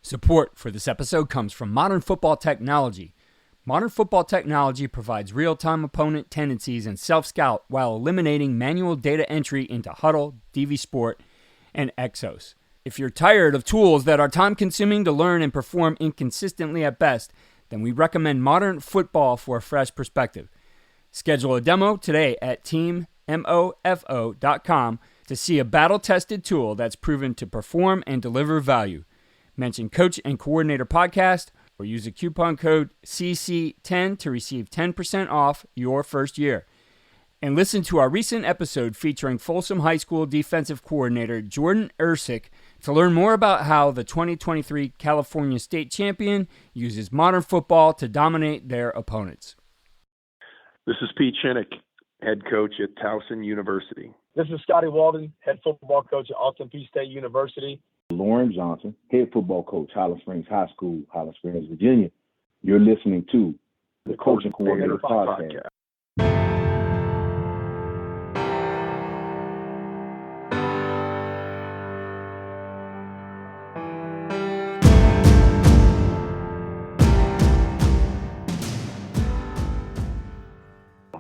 Support for this episode comes from Modern Football Technology. Modern Football Technology provides real-time opponent tendencies and self-scout while eliminating manual data entry into Huddle, DV Sport, and Exos. If you're tired of tools that are time-consuming to learn and perform inconsistently at best, then we recommend Modern Football for a fresh perspective. Schedule a demo today at teammofo.com to see a battle-tested tool that's proven to perform and deliver value. Mention Coach and Coordinator Podcast or use the coupon code CC10 to receive 10% off your first year. And listen to our recent episode featuring Folsom High School defensive coordinator Jordan Ersick to learn more about how the 2023 California State Champion uses modern football to dominate their opponents. This is Pete Shinnick, head coach at Towson University. This is Scotty Walden, head football coach at Austin Peay State University. Lauren Johnson, head football coach, Highland Springs High School, Highland Springs, Virginia. You're listening to the Coach and Coordinator Podcast.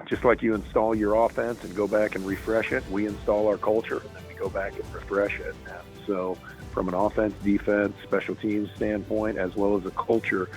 Just like you install your offense and go back and refresh it, we install our culture and then we go back and refresh it. And so from an offense, defense, special teams standpoint, as well as a culture,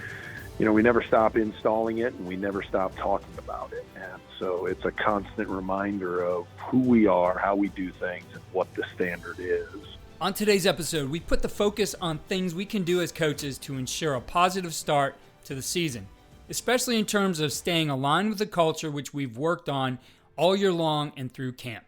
we never stop installing it and we never stop talking about it. And so it's a constant reminder of who we are, how we do things, and what the standard is. On today's episode, we put the focus on things we can do as coaches to ensure a positive start to the season, especially in terms of staying aligned with the culture which we've worked on all year long and through camp.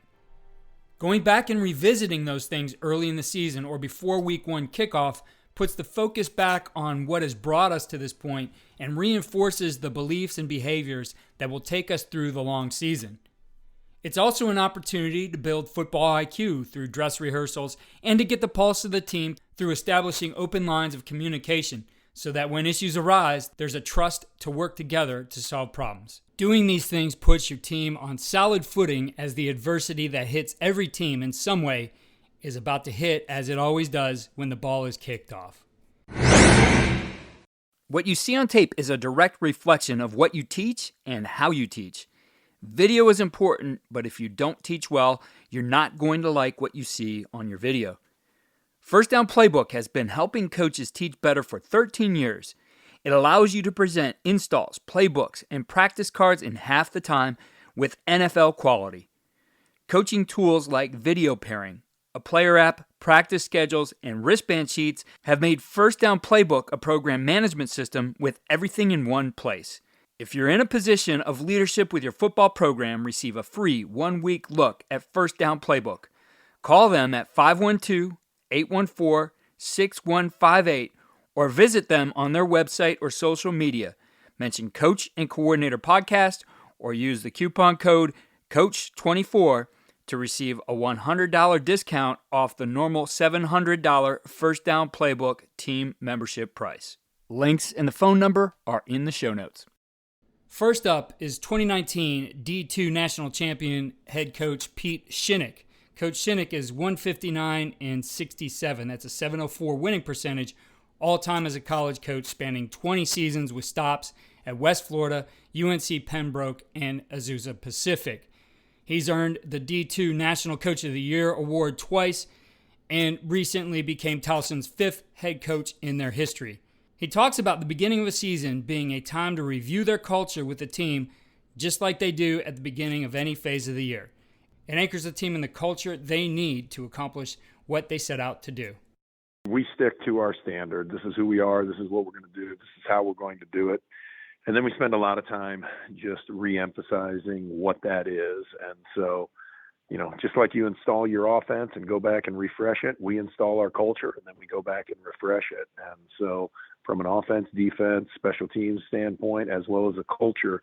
Going back and revisiting those things early in the season or before week 1 kickoff puts the focus back on what has brought us to this point and reinforces the beliefs and behaviors that will take us through the long season. It's also an opportunity to build football IQ through dress rehearsals and to get the pulse of the team through establishing open lines of communication so that when issues arise, there's a trust to work together to solve problems. Doing these things puts your team on solid footing as the adversity that hits every team in some way is about to hit, as it always does when the ball is kicked off. What you see on tape is a direct reflection of what you teach and how you teach. Video is important, but if you don't teach well, you're not going to like what you see on your video. First Down Playbook has been helping coaches teach better for 13 years. It allows you to present installs, playbooks, and practice cards in half the time with NFL quality. Coaching tools like video pairing, a player app, practice schedules, and wristband sheets have made First Down Playbook a program management system with everything in one place. If you're in a position of leadership with your football program, receive a free 1-week look at First Down Playbook. Call them at 512-814-6158 or visit them on their website or social media. Mention Coach and Coordinator Podcast or use the coupon code COACH24 to receive a $100 discount off the normal $700 First Down Playbook team membership price. Links and the phone number are in the show notes. First up is 2019 D2 National Champion head coach Pete Shinnick. Coach Shinnick is 159-67. That's a 704 winning percentage all-time as a college coach, spanning 20 seasons with stops at West Florida, UNC Pembroke, and Azusa Pacific. He's earned the D2 National Coach of the Year award twice and recently became Towson's 5th head coach in their history. He talks about the beginning of a season being a time to review their culture with the team, just like they do at the beginning of any phase of the year. It anchors the team in the culture they need to accomplish what they set out to do. We stick to our standard. This is who we are. This is what we're going to do. This is how we're going to do it. And then we spend a lot of time just re-emphasizing what that is. And so, just like you install your offense and go back and refresh it, we install our culture and then we go back and refresh it. And so from an offense, defense, special teams standpoint, as well as a culture,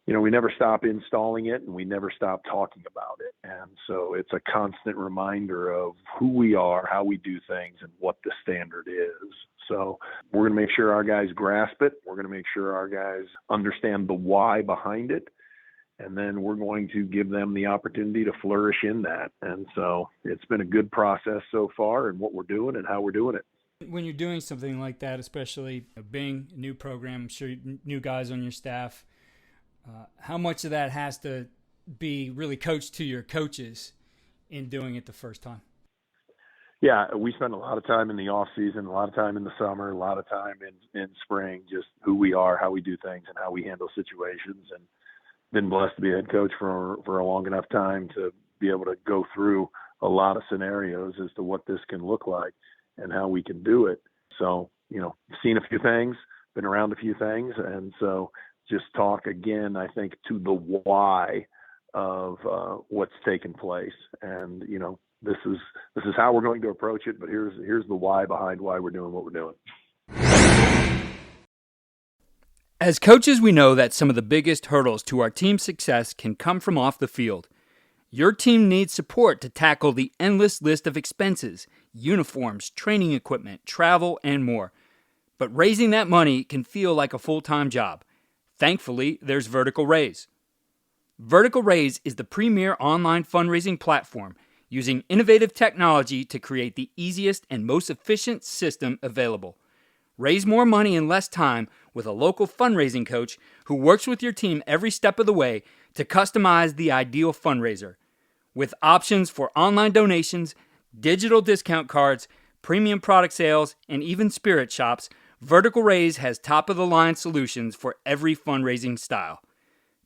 we never stop installing it and we never stop talking about it. And so it's a constant reminder of who we are, how we do things, and what the standard is. So we're going to make sure our guys grasp it. We're going to make sure our guys understand the why behind it. And then we're going to give them the opportunity to flourish in that. And so it's been a good process so far in what we're doing and how we're doing it. When you're doing something like that, especially being a new program, I'm sure new guys on your staff, how much of that has to be really coached to your coaches in doing it the first time? Yeah, we spend a lot of time in the off season, a lot of time in the summer, a lot of time in spring, just who we are, how we do things, and how we handle situations. And been blessed to be a head coach for a long enough time to be able to go through a lot of scenarios as to what this can look like and how we can do it. So, seen a few things, been around a few things, and so just talk again, I think, to the why of what's taken place. And this is how we're going to approach it, but here's the why behind why we're doing what we're doing. As coaches, we know that some of the biggest hurdles to our team's success can come from off the field. Your team needs support to tackle the endless list of expenses, uniforms, training equipment, travel, and more. But raising that money can feel like a full-time job. Thankfully, there's Vertical Raise. Vertical Raise is the premier online fundraising platform using innovative technology to create the easiest and most efficient system available. Raise more money in less time with a local fundraising coach who works with your team every step of the way to customize the ideal fundraiser. With options for online donations, digital discount cards, premium product sales, and even spirit shops, Vertical Raise has top-of-the-line solutions for every fundraising style.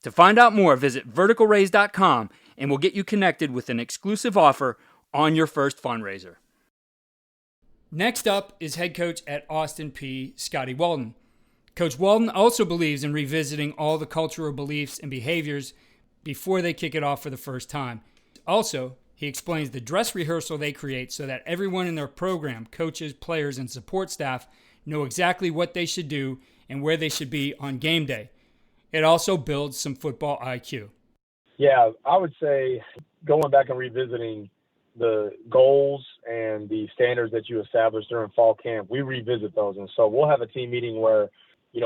To find out more, visit verticalraise.com and we'll get you connected with an exclusive offer on your first fundraiser. Next up is head coach at Austin Peay, Scotty Walden. Coach Walden also believes in revisiting all the cultural beliefs and behaviors before they kick it off for the first time. Also, he explains the dress rehearsal they create so that everyone in their program, coaches, players, and support staff, know exactly what they should do and where they should be on game day. It also builds some football IQ. Yeah, I would say going back and revisiting the goals and the standards that you established during fall camp, we revisit those. And so we'll have a team meeting where,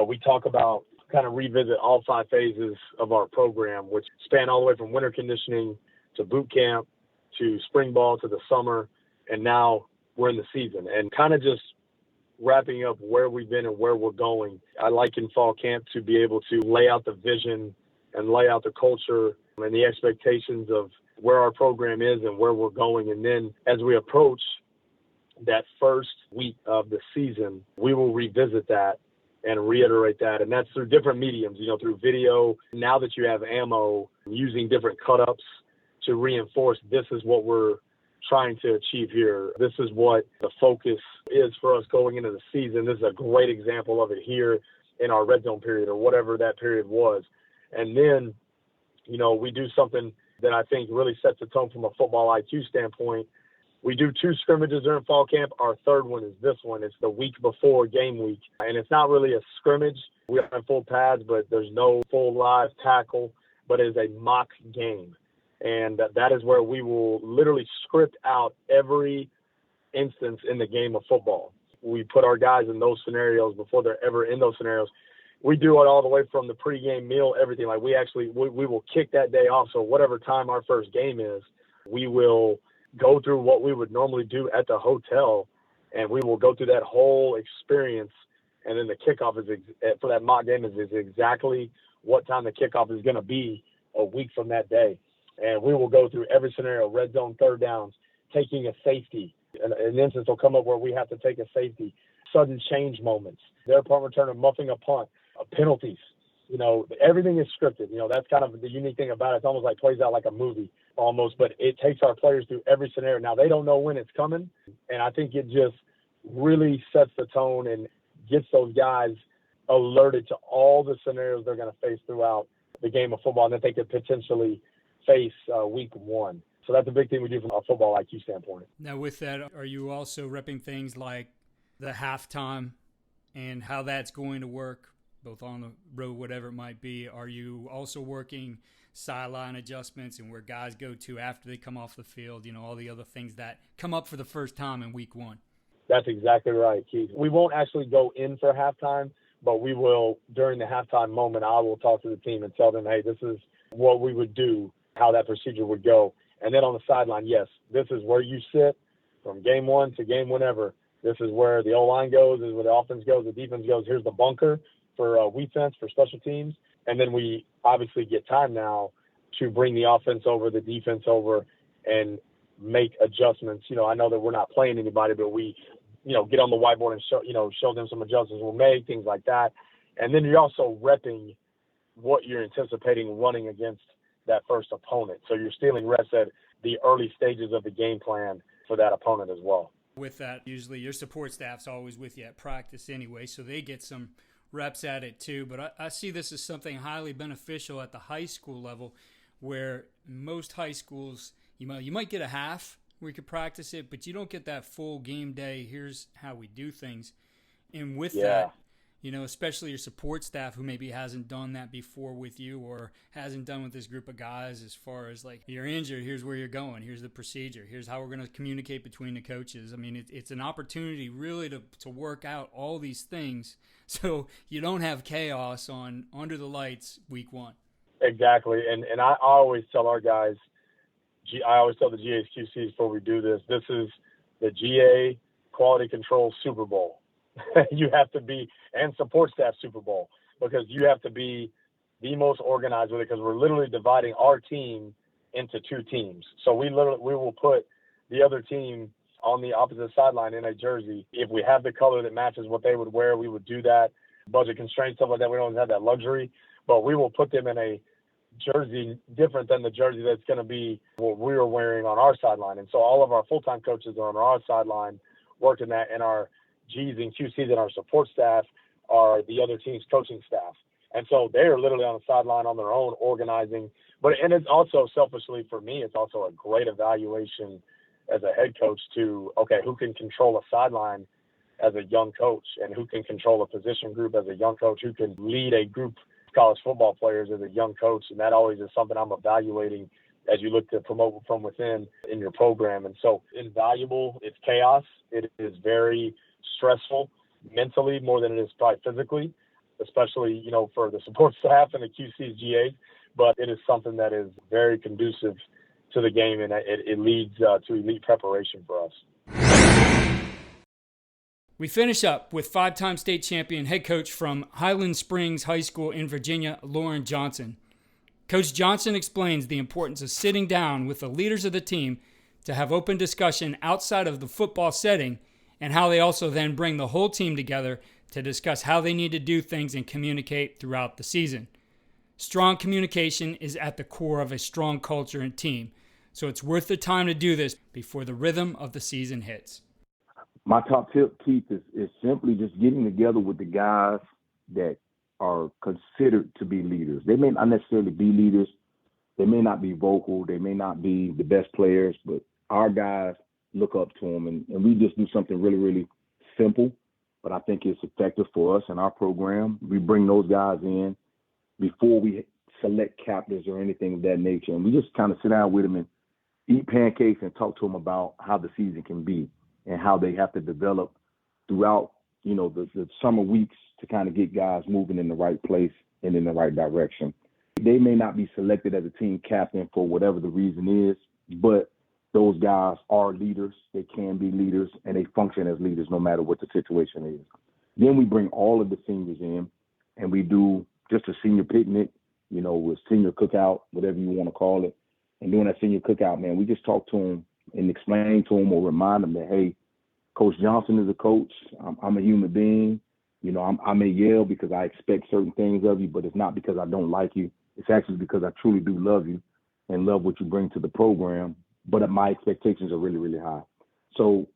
we talk about kind of revisit all 5 phases of our program, which span all the way from winter conditioning to boot camp to spring ball to the summer. And now we're in the season and kind of just wrapping up where we've been and where we're going. I like in fall camp to be able to lay out the vision and lay out the culture and the expectations of where our program is and where we're going. And then as we approach that first week of the season, we will revisit that and reiterate that. And that's through different mediums, through video. Now that you have ammo, using different cut-ups to reinforce this is what we're trying to achieve here. This is what the focus is for us going into the season. This is a great example of it here in our red zone period or whatever that period was. And then, we do something that I think really sets the tone from a football IQ standpoint. We do 2 scrimmages during fall camp. Our third one is this one. It's the week before game week. And it's not really a scrimmage. We have full pads, but there's no full live tackle, but it is a mock game. And that is where we will literally script out every instance in the game of football. We put our guys in those scenarios before they're ever in those scenarios. We do it all the way from the pregame meal, everything. Like we will kick that day off. So whatever time our first game is, we will go through what we would normally do at the hotel, and we will go through that whole experience. And then the kickoff for that mock game is exactly what time the kickoff is going to be a week from that day. And we will go through every scenario, red zone, third downs, taking a safety. An instance will come up where we have to take a safety, sudden change moments, their punt return, muffing a punt, penalties. Everything is scripted. That's kind of the unique thing about it. It's almost like plays out like a movie almost, but it takes our players through every scenario. Now, they don't know when it's coming, and I think it just really sets the tone and gets those guys alerted to all the scenarios they're going to face throughout the game of football and that they could potentially face week 1. So that's a big thing we do from a football IQ standpoint. Now, with that, are you also repping things like the halftime and how that's going to work, both on the road, whatever it might be? Are you also working sideline adjustments and where guys go to after they come off the field, all the other things that come up for the first time in week 1? That's exactly right, Keith. We won't actually go in for halftime, but we will, during the halftime moment, I will talk to the team and tell them, hey, this is what we would do, how that procedure would go. And then on the sideline, yes, this is where you sit from game 1 to game whenever. This is where the O-line goes. This is where the offense goes. The defense goes. Here's the bunker for defense, for special teams. And then we obviously get time now to bring the offense over, the defense over, and make adjustments. I know that we're not playing anybody, but we, get on the whiteboard and show them some adjustments we'll make, things like that. And then you're also repping what you're anticipating running against that first opponent. So you're stealing reps at the early stages of the game plan for that opponent as well. With that, usually your support staff's always with you at practice anyway, so they get some reps at it too. But I see this as something highly beneficial at the high school level, where most high schools, you might get a half where you could practice it, but you don't get that full game day, here's how we do things. And with that, especially your support staff who maybe hasn't done that before with you or hasn't done with this group of guys, as far as like, you're injured, here's where you're going, here's the procedure, here's how we're going to communicate between the coaches. I mean, it's an opportunity really to work out all these things so you don't have chaos on under the lights week one. Exactly. And I always tell our guys, I always tell the GAs, QCs before we do this, this is the GA Quality Control Super Bowl. You have to be, and support staff Super Bowl, because you have to be the most organized with it, because we're literally dividing our team into two teams. So we will put the other team on the opposite sideline in a jersey. If we have the color that matches what they would wear, we would do that. Budget constraints, stuff like that, we don't have that luxury, but we will put them in a jersey different than the jersey that's going to be what we're wearing on our sideline. And so all of our full-time coaches are on our sideline working that, and our Gs and QCs and our support staff are the other team's coaching staff. And so they're literally on the sideline on their own organizing. And it's also, selfishly for me, it's also a great evaluation as a head coach to, okay, who can control a sideline as a young coach, and who can control a position group as a young coach, who can lead a group of college football players as a young coach. And that always is something I'm evaluating as you look to promote from within in your program. And so invaluable, it's chaos. It is very stressful mentally more than it is probably physically, especially, for the support staff and the QCs, GAs, but it is something that is very conducive to the game, and it leads to elite preparation for us. We finish up with five-time state champion head coach from Highland Springs High School in Virginia, Lauren Johnson. Coach Johnson explains the importance of sitting down with the leaders of the team to have open discussion outside of the football setting, and how they also then bring the whole team together to discuss how they need to do things and communicate throughout the season. Strong communication is at the core of a strong culture and team, so it's worth the time to do this before the rhythm of the season hits. My top tip, Keith, is simply just getting together with the guys that are considered to be leaders. They may not necessarily be leaders. They may not be vocal. They may not be the best players, but our guys look up to them, and we just do something really, really simple, but I think it's effective for us and our program. We bring those guys in before we select captains or anything of that nature, and we just kind of sit down with them and eat pancakes and talk to them about how the season can be and how they have to develop throughout, the summer weeks to kind of get guys moving in the right place and in the right direction. They may not be selected as a team captain for whatever the reason is, but those guys are leaders. They can be leaders, and they function as leaders no matter what the situation is. Then we bring all of the seniors in, and we do just a senior picnic, with senior cookout, whatever you want to call it. And during that senior cookout, man, we just talk to them and explain to them or remind them that, hey, Coach Johnson is a coach. I'm a human being. I may yell because I expect certain things of you, but it's not because I don't like you. It's actually because I truly do love you and love what you bring to the program. But my expectations are really, really high. So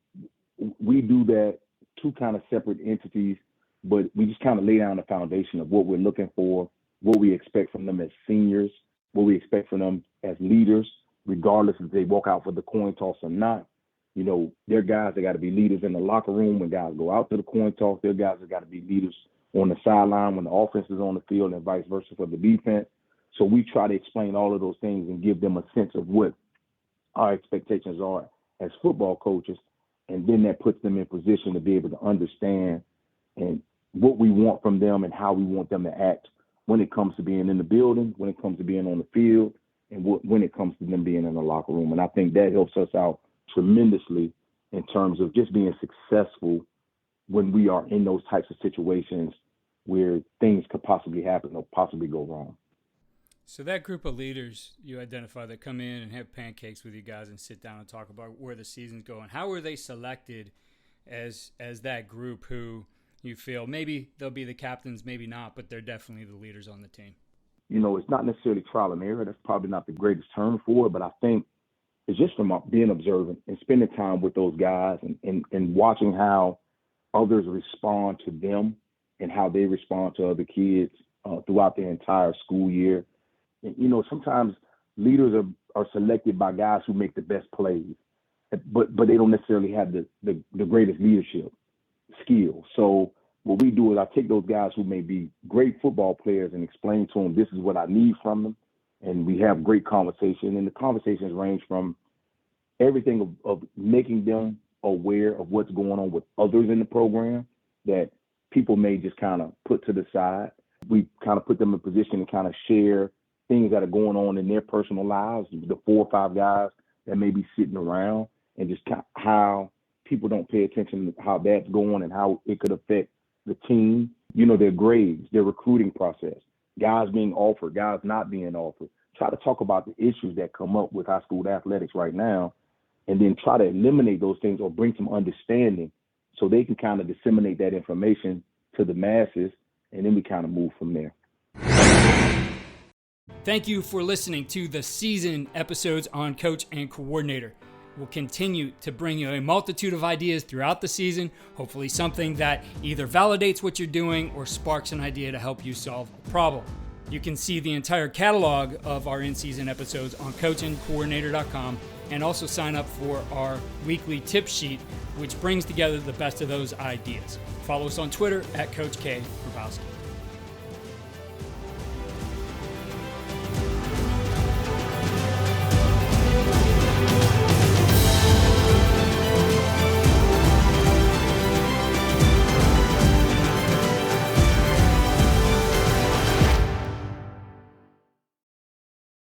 we do that, two kind of separate entities, but we just kind of lay down the foundation of what we're looking for, what we expect from them as seniors, what we expect from them as leaders, regardless if they walk out for the coin toss or not. They're guys that got to be leaders in the locker room when guys go out to the coin toss. They're guys that got to be leaders on the sideline when the offense is on the field, and vice versa for the defense. So we try to explain all of those things and give them a sense of what our expectations are as football coaches, and then that puts them in position to be able to understand and what we want from them and how we want them to act when it comes to being in the building, when it comes to being on the field, and when it comes to them being in the locker room. And I think that helps us out tremendously in terms of just being successful when we are in those types of situations where things could possibly happen or possibly go wrong. So that group of leaders you identify that come in and have pancakes with you guys and sit down and talk about where the season's going, how were they selected as that group who you feel maybe they'll be the captains, maybe not, but they're definitely the leaders on the team? You know, it's not necessarily trial and error. That's probably not the greatest term for it, but I think it's just from being observant and spending time with those guys and watching how others respond to them and how they respond to other kids throughout the entire school year. And, you know, sometimes leaders are selected by guys who make the best plays, but they don't necessarily have the greatest leadership skill. So what we do is I take those guys who may be great football players and explain to them, this is what I need from them. And we have great conversation. And the conversations range from everything of making them aware of what's going on with others in the program that people may just kind of put to the side. We kind of put them in a position to kind of share things that are going on in their personal lives, the 4 or 5 guys that may be sitting around, and just kind of how people don't pay attention to how that's going and how it could affect the team. You know, their grades, their recruiting process, guys being offered, guys not being offered. Try to talk about the issues that come up with high school athletics right now, and then try to eliminate those things or bring some understanding so they can kind of disseminate that information to the masses, and then we kind of move from there. Thank you for listening to the season episodes on Coach and Coordinator. We'll continue to bring you a multitude of ideas throughout the season, hopefully something that either validates what you're doing or sparks an idea to help you solve a problem. You can see the entire catalog of our in-season episodes on coachandcoordinator.com, and also sign up for our weekly tip sheet, which brings together the best of those ideas. Follow us on Twitter at Coach K. Grabowski.